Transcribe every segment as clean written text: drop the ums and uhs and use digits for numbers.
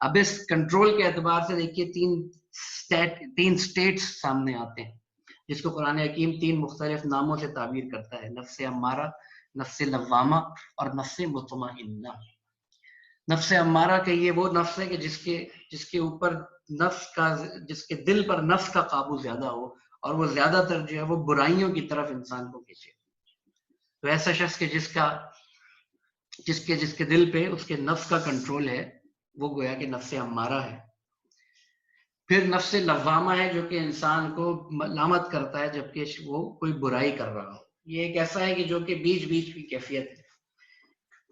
اب اس کنٹرول کے اعتبار سے دیکھیے تین سٹیٹس سامنے آتے ہیں جس کو قرآن حکیم 3 مختلف ناموں سے تعبیر کرتا ہے: نفس امارہ، نفس لوامہ اور نفس مطمئنہ۔ نفس امارہ کہ یہ وہ نفس ہے کہ جس کے اوپر جس کے دل پر نفس کا قابو زیادہ ہو اور وہ زیادہ تر جو ہے وہ برائیوں کی طرف انسان کو کھینچے۔ تو ایسا شخص کہ جس کے دل پہ اس کے نفس کا کنٹرول ہے وہ گویا کہ نفس امارہ ہے۔ پھر نفس لوامہ ہے جو کہ انسان کو ملامت کرتا ہے جبکہ وہ کوئی برائی کر رہا ہو۔ یہ ایک ایسا ہے کہ جو کہ بیچ بیچ کی کیفیت ہے۔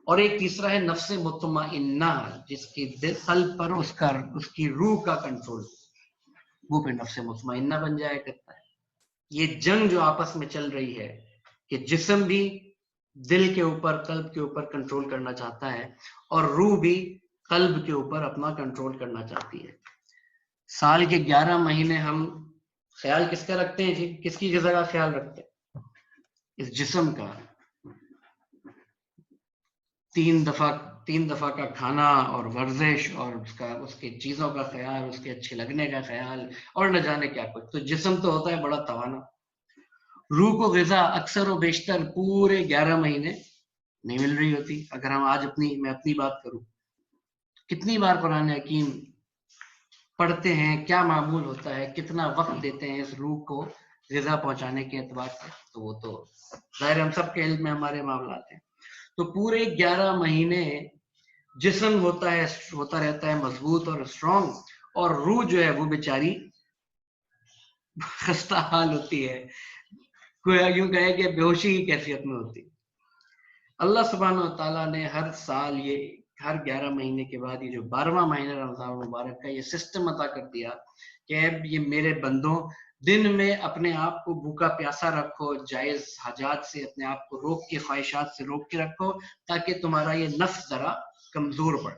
اور ایک تیسرا ہے نفس مطمئنہ، جس کی قلب پر اس کی روح کا کنٹرول، وہ پھر نفس مطمئنہ بن جایا کرتا ہے۔ یہ جنگ جو آپس میں چل رہی ہے کہ جسم بھی دل کے اوپر، قلب کے اوپر کنٹرول کرنا چاہتا ہے اور روح بھی قلب کے اوپر اپنا کنٹرول کرنا چاہتی ہے۔ سال کے 11 مہینے ہم خیال کس کا رکھتے ہیں جی؟ کس کی غذا کا خیال رکھتے ہیں؟ اس جسم کا۔ 3 دفعہ کا کھانا اور ورزش اور اس کے چیزوں کا خیال، اس کے اچھے لگنے کا خیال اور نہ جانے کیا کچھ۔ تو جسم تو ہوتا ہے بڑا توانا۔ روح کو غذا اکثر و بیشتر پورے 11 مہینے نہیں مل رہی ہوتی۔ اگر ہم آج میں اپنی بات کروں، کتنی بار قرآن حکیم پڑھتے ہیں، کیا معمول ہوتا ہے، کتنا وقت دیتے ہیں اس روح کو غذا پہنچانے کے اعتبار سے، تو وہ تو ظاہر ہم سب کے علم میں ہمارے معاملات ہیں۔ تو پورے 11 مہینے جسم ہوتا رہتا ہے مضبوط اور اسٹرانگ، اور روح جو ہے وہ بیچاری خستہ حال ہوتی ہے، کوئی یوں کہے کہ بے ہوشی کی کیفیت میں ہوتی ہے۔ اللہ سبحانہ و تعالیٰ نے ہر سال ہر 11 مہینے کے بعد یہ جو 12واں مہینہ رمضان مبارک کا یہ سسٹم عطا کر دیا کہ اب یہ میرے بندوں دن میں اپنے آپ کو بھوکا پیاسا رکھو، جائز حاجات سے اپنے آپ کو روک کے، خواہشات سے روک کے رکھو تاکہ تمہارا یہ نفس ذرا کمزور پڑے۔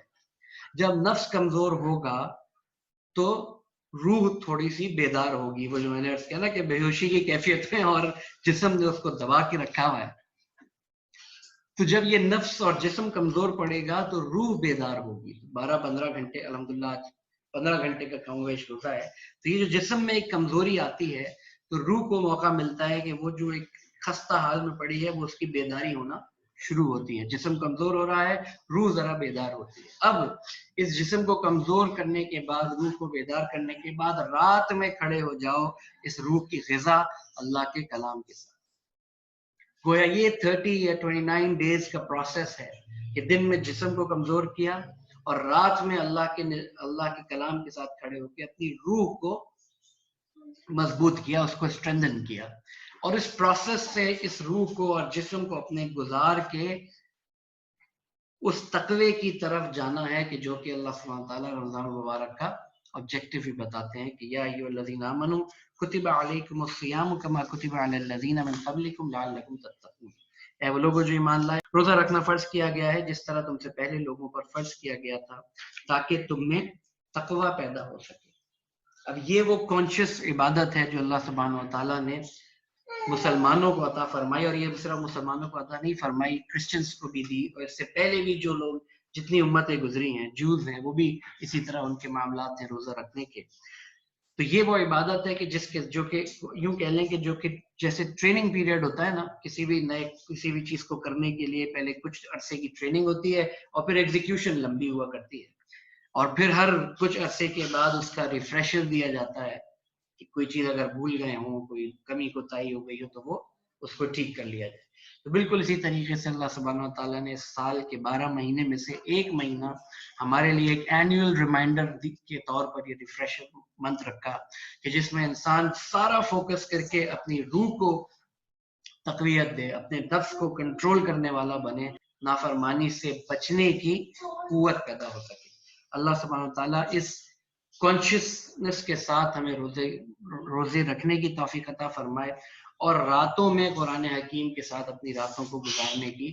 جب نفس کمزور ہوگا تو روح تھوڑی سی بیدار ہوگی، وہ جو میں نے عرض کیا نا کہ بے ہوشی کی کیفیت میں، اور جسم نے اس کو دبا کے رکھا ہوا ہے۔ تو جب یہ نفس اور جسم کمزور پڑے گا تو روح بیدار ہوگی۔ 12-15 گھنٹے الحمدللہ آج 15 گھنٹے کا کم بیش روزہ ہے۔ تو یہ جو جسم میں ایک کمزوری آتی ہے تو روح کو موقع ملتا ہے کہ وہ جو ایک خستہ حال میں پڑی ہے وہ اس کی بیداری ہونا شروع ہوتی ہے۔ جسم کمزور ہو رہا ہے، روح ذرا بیدار ہوتی ہے۔ اب اس جسم کو کمزور کرنے کے بعد، روح کو بیدار کرنے کے بعد رات میں کھڑے ہو جاؤ اس روح کی غذا اللہ کے کلام کے ساتھ۔ گویا یہ 30 یا 29 ڈیز کا پروسیس ہے کہ دن میں جسم کو کمزور کیا اور رات میں اللہ کے کلام کے ساتھ کھڑے ہو کے اپنی روح کو مضبوط کیا، اس کو اسٹرینتھن کیا، اور اس پروسیس سے اس روح کو اور جسم کو اپنے گزار کے اس تقوی کی طرف جانا ہے کہ جو کہ اللہ سبحانہ تعالیٰ رمضان مبارک کا آبجیکٹیو ہی بتاتے ہیں کہ یا ایھا الذین آمنوا کتب علیکم الصیام کما کتب علی الذین من قبلکم لعلکم تتقون۔ اے وہ لوگوں جو ایمان لائے، روزہ رکھنا فرض کیا گیا ہے جس طرح تم سے پہلے لوگوں پر فرض کیا گیا تھا تاکہ تم میں تقوی پیدا ہو سکے۔ اب یہ وہ کانشیس عبادت ہے جو اللہ سبحانہ و تعالیٰ نے مسلمانوں کو عطا فرمائی، اور یہ صرف مسلمانوں کو عطا نہیں فرمائی، کرسچنز کو بھی دی، اور اس سے پہلے بھی جو لوگ جتنی امتیں گزری ہیں، جوز ہیں، وہ بھی اسی طرح ان کے معاملات ہیں روزہ رکھنے کے۔ تو یہ وہ عبادت ہے کہ جو کہ یوں کہہ لیں کہ جو کہ جیسے ٹریننگ پیریڈ ہوتا ہے نا، کسی بھی چیز کو کرنے کے لیے پہلے کچھ عرصے کی ٹریننگ ہوتی ہے اور پھر ایگزیکیوشن لمبی ہوا کرتی ہے، اور پھر ہر کچھ عرصے کے بعد اس کا ریفریشر دیا جاتا ہے کہ کوئی چیز اگر بھول گئے ہوں، کوئی کمی کوتاہی ہو گئی ہو تو وہ اس کو ٹھیک کر لیا جائے۔ تو بالکل اسی طریقے سے اللہ سبحانہ و تعالیٰ نے سال کے 12 مہینے میں سے ایک مہینہ ہمارے لیے ایک اینیول ریمائنڈر کے طور پر یہ ریفریشر منتھ رکھا کہ جس میں انسان سارا فوکس کر کے اپنی روح کو تقویت دے، اپنے نفس کو کنٹرول کرنے والا بنے، نافرمانی سے بچنے کی قوت پیدا ہو سکے۔ اللہ سبحانہ و تعالیٰ اس کانشیسنس کے ساتھ ہمیں روزے رکھنے کی توفیق عطا فرمائے، اور راتوں میں قرآن حکیم کے ساتھ اپنی راتوں کو گزارنے کی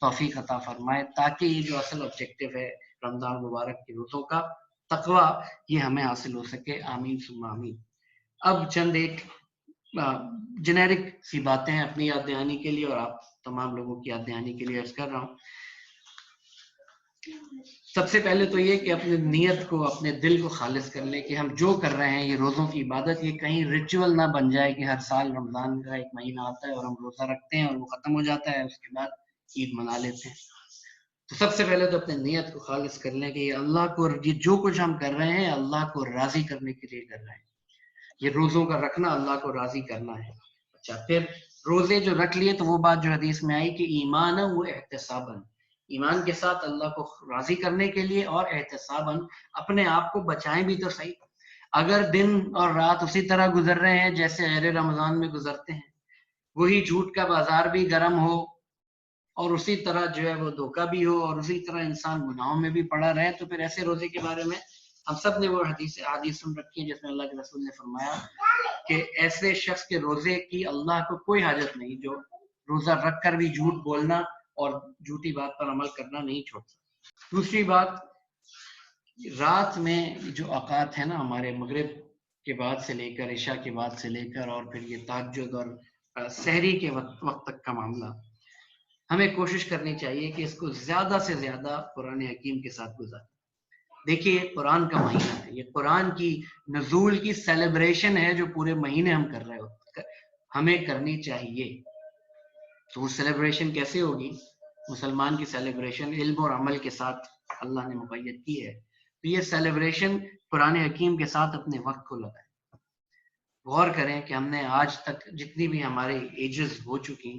توفیق عطا فرمائے، تاکہ یہ جو اصل آبجیکٹیو ہے رمضان مبارک کی روزوں کا، تقویٰ، یہ ہمیں حاصل ہو سکے۔ آمین ثم آمین۔ اب چند ایک جنیرک سی باتیں ہیں اپنی یاد دہانی کے لیے اور آپ تمام لوگوں کی یاد دہانی کے لیے عرض کر رہا ہوں۔ سب سے پہلے تو یہ کہ اپنے نیت کو، اپنے دل کو خالص کر لیں کہ ہم جو کر رہے ہیں یہ روزوں کی عبادت، یہ کہیں ریچول نہ بن جائے کہ ہر سال رمضان کا ایک مہینہ آتا ہے اور ہم روزہ رکھتے ہیں اور وہ ختم ہو جاتا ہے، اس کے بعد عید منا لیتے ہیں۔ تو سب سے پہلے تو اپنے نیت کو خالص کر لیں کہ یہ اللہ کو، یہ جو کچھ ہم کر رہے ہیں اللہ کو راضی کرنے کے لیے کر رہے ہیں، یہ روزوں کا رکھنا اللہ کو راضی کرنا ہے۔ اچھا، پھر روزے جو رکھ لیے تو وہ بات جو حدیث میں آئی کہ ایمان وہ احتساباً، ایمان کے ساتھ اللہ کو راضی کرنے کے لیے، اور احتساباً اپنے آپ کو بچائیں بھی تو صحیح۔ اگر دن اور رات اسی طرح گزر رہے ہیں جیسے غیر رمضان میں گزرتے ہیں، وہی جھوٹ کا بازار بھی گرم ہو اور اسی طرح جو ہے وہ دھوکہ بھی ہو اور اسی طرح انسان گناہوں میں بھی پڑا رہے، تو پھر ایسے روزے کے بارے میں ہم سب نے وہ حدیث سن رکھی ہے جس میں اللہ کے رسول نے فرمایا کہ ایسے شخص کے روزے کی اللہ کو کوئی حاجت نہیں جو روزہ رکھ کر بھی جھوٹ بولنا اور جھوٹی بات پر عمل کرنا نہیں چھوڑتا۔ دوسری بات، رات میں جو اوقات ہے نا ہمارے، مغرب کے بعد سے لے کر عشاء کے بعد سے لے کر اور پھر یہ تہجد اور سحری کے وقت تک کا معاملہ، ہمیں کوشش کرنی چاہیے کہ اس کو زیادہ سے زیادہ قرآن حکیم کے ساتھ گزاریں۔ دیکھیے قرآن کا مہینہ ہے، یہ قرآن کی نزول کی سیلیبریشن ہے جو پورے مہینے ہم کر رہے ہوتے، ہمیں کرنی چاہیے۔ تو وہ سیلیبریشن کیسے ہوگی؟ مسلمان کی سیلیبریشن علم اور عمل کے ساتھ اللہ نے مقید کی ہے، تو یہ سیلیبریشن قرآن حکیم کے ساتھ اپنے وقت کو لگائیں۔ غور کریں کہ ہم نے آج تک جتنی بھی ہمارے ایجز ہو چکی،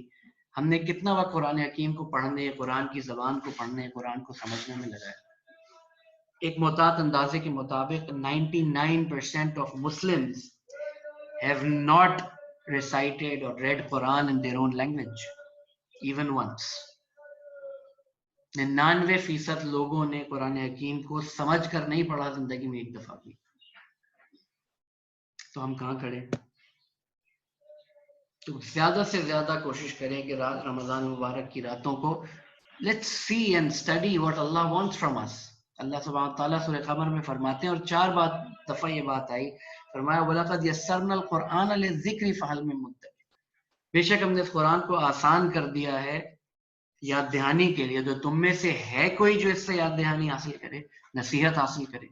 ہم نے کتنا وقت قرآن حکیم کو پڑھنے، قرآن کی زبان کو پڑھنے، قرآن کو سمجھنے میں لگایا۔ ایک محتاط اندازے کے مطابق 99% of Muslims have not recited or read Quran in their own language even once. 99% لوگوں نے قرآن حکیم کو سمجھ کر نہیں پڑھا زندگی میں ایک دفعہ بھی۔ تو ہم کہاں کھڑے؟ تو زیادہ سے زیادہ کوشش کریں کہ رات رمضان مبارک کی راتوں کو let's see and study what Allah wants from us۔ اللہ سبحانہ تعالیٰ سورہ قمر میں فرماتے ہیں، اور 4 دفعہ یہ بات آئی، فرمایا وَلَقَدْ يَسَّرْنَا الْقُرْآنَ لِلذِّكْرِ فَهَلْ مِن مُدَّكِرٍ، بے شک ہم نے اس قرآن کو آسان کر دیا ہے یاد دہانی کے لیے، تو تم میں سے ہے کوئی جو اس سے یاد دہانی حاصل کرے، نصیحت حاصل کرے۔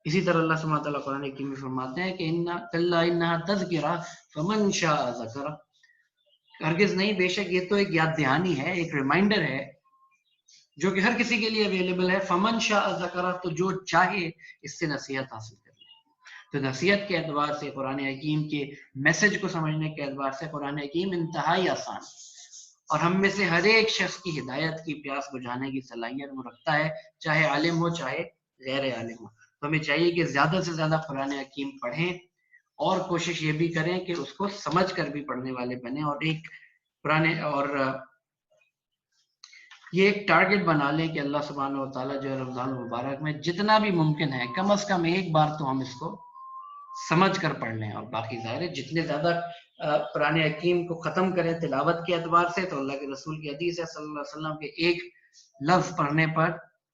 اسی طرح اللہ سبحانہ تعالیٰ قرآن حکیم میں فرماتے ہیں کہ کَلَّا إِنَّهَا تَذْکِرَةٌ فَمَن شَاءَ ذَکَرَ، ہرگز نہیں، بے شک یہ تو ایک یاد دہانی ہے، ایک ریمائنڈر ہے جو کہ ہر کسی کے لیے اویلیبل ہے۔ فمن شاء ذکرہ، تو جو چاہے اس سے نصیحت حاصل کر لے۔ تو نصیحت کے اعتبار سے، قرآن حکیم کے میسج کو سمجھنے کے اعتبار سے قرآن حکیم انتہائی آسان، اور ہم میں سے ہر ایک شخص کی ہدایت کی پیاس بجھانے کی صلاحیت وہ رکھتا ہے، چاہے عالم ہو چاہے غیر عالم ہو۔ تو ہمیں چاہیے کہ زیادہ سے زیادہ قرآن حکیم پڑھیں، اور کوشش یہ بھی کریں کہ اس کو سمجھ کر بھی پڑھنے والے بنیں، اور ایک پرانے اور یہ ایک ٹارگٹ بنا لیں کہ اللہ سبحانہ و تعالیٰ جو ہے رمضان المبارک میں جتنا بھی ممکن ہے کم از کم ایک بار تو ہم اس کو سمجھ کر پڑھ لیں، اور باقی ظاہر ہے جتنے زیادہ قرآن حکیم کو ختم کریں تلاوت کے اعتبار سے، تو اللہ کے رسول کی حدیث ہے صلی اللہ علیہ وسلم کے ایک لفظ پڑھنے پر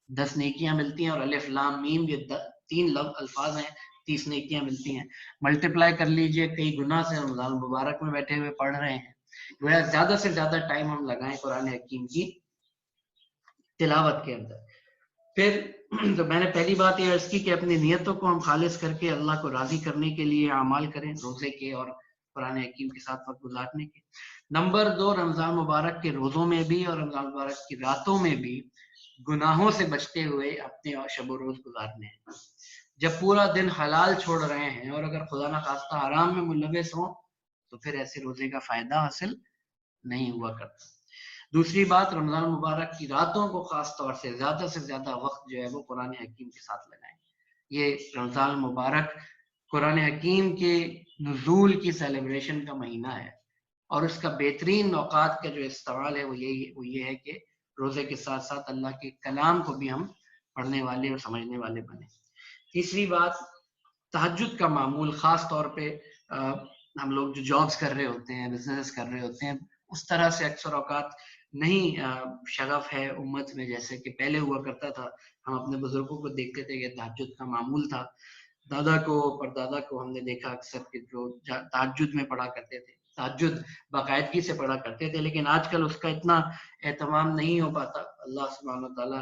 10 نیکیاں ملتی ہیں، اور الف لام میم یہ 3 الفاظ ہیں، 30 نیکیاں ملتی ہیں۔ ملٹیپلائی کر لیجئے، کئی گنا سے رمضان المبارک میں بیٹھے ہوئے پڑھ رہے ہیں، گویا زیادہ سے زیادہ ٹائم ہم لگائیں قرآن حکیم کی تلاوت کے اندر۔ پھر تو میں نے پہلی بات یہ عرض کی کہ اپنی نیتوں کو ہم خالص کر کے اللہ کو راضی کرنے کے لیے اعمال کریں، روزے کے اور قرآن حکیم کے ساتھ وقت گزارنے کے۔ نمبر 2، رمضان مبارک کے روزوں میں بھی اور رمضان مبارک کی راتوں میں بھی گناہوں سے بچتے ہوئے اپنے شب و روز گزارنے ہیں۔ جب پورا دن حلال چھوڑ رہے ہیں اور اگر خدا نخواستہ حرام میں ملوث ہوں تو پھر ایسے روزے کا فائدہ حاصل نہیں ہوا کرتا۔ دوسری بات، رمضان مبارک کی راتوں کو خاص طور سے زیادہ وقت جو ہے وہ قرآن حکیم کے ساتھ لگائیں۔ یہ رمضان مبارک قرآن حکیم کے نزول کی سیلیبریشن کا مہینہ ہے، اور اس کا بہترین اوقات کا جو استعمال ہے وہ یہ ہے کہ روزے کے ساتھ ساتھ اللہ کے کلام کو بھی ہم پڑھنے والے اور سمجھنے والے بنیں۔ تیسری بات، تہجد کا معمول، خاص طور پہ ہم لوگ جو جابز کر رہے ہوتے ہیں، بزنس کر رہے ہوتے ہیں، اس طرح سے اکثر اوقات نہیں شغف ہے امت میں جیسے کہ پہلے ہوا کرتا تھا۔ ہم اپنے بزرگوں کو دیکھتے تھے کہ تہجد کا معمول تھا، دادا کو پردادا کو ہم نے دیکھا اکثر کہ جو تہجد میں پڑھا کرتے تھے، تہجد باقاعدگی سے پڑھا کرتے تھے، لیکن آج کل اس کا اتنا اہتمام نہیں ہو پاتا۔ اللہ سبحانہ تعالیٰ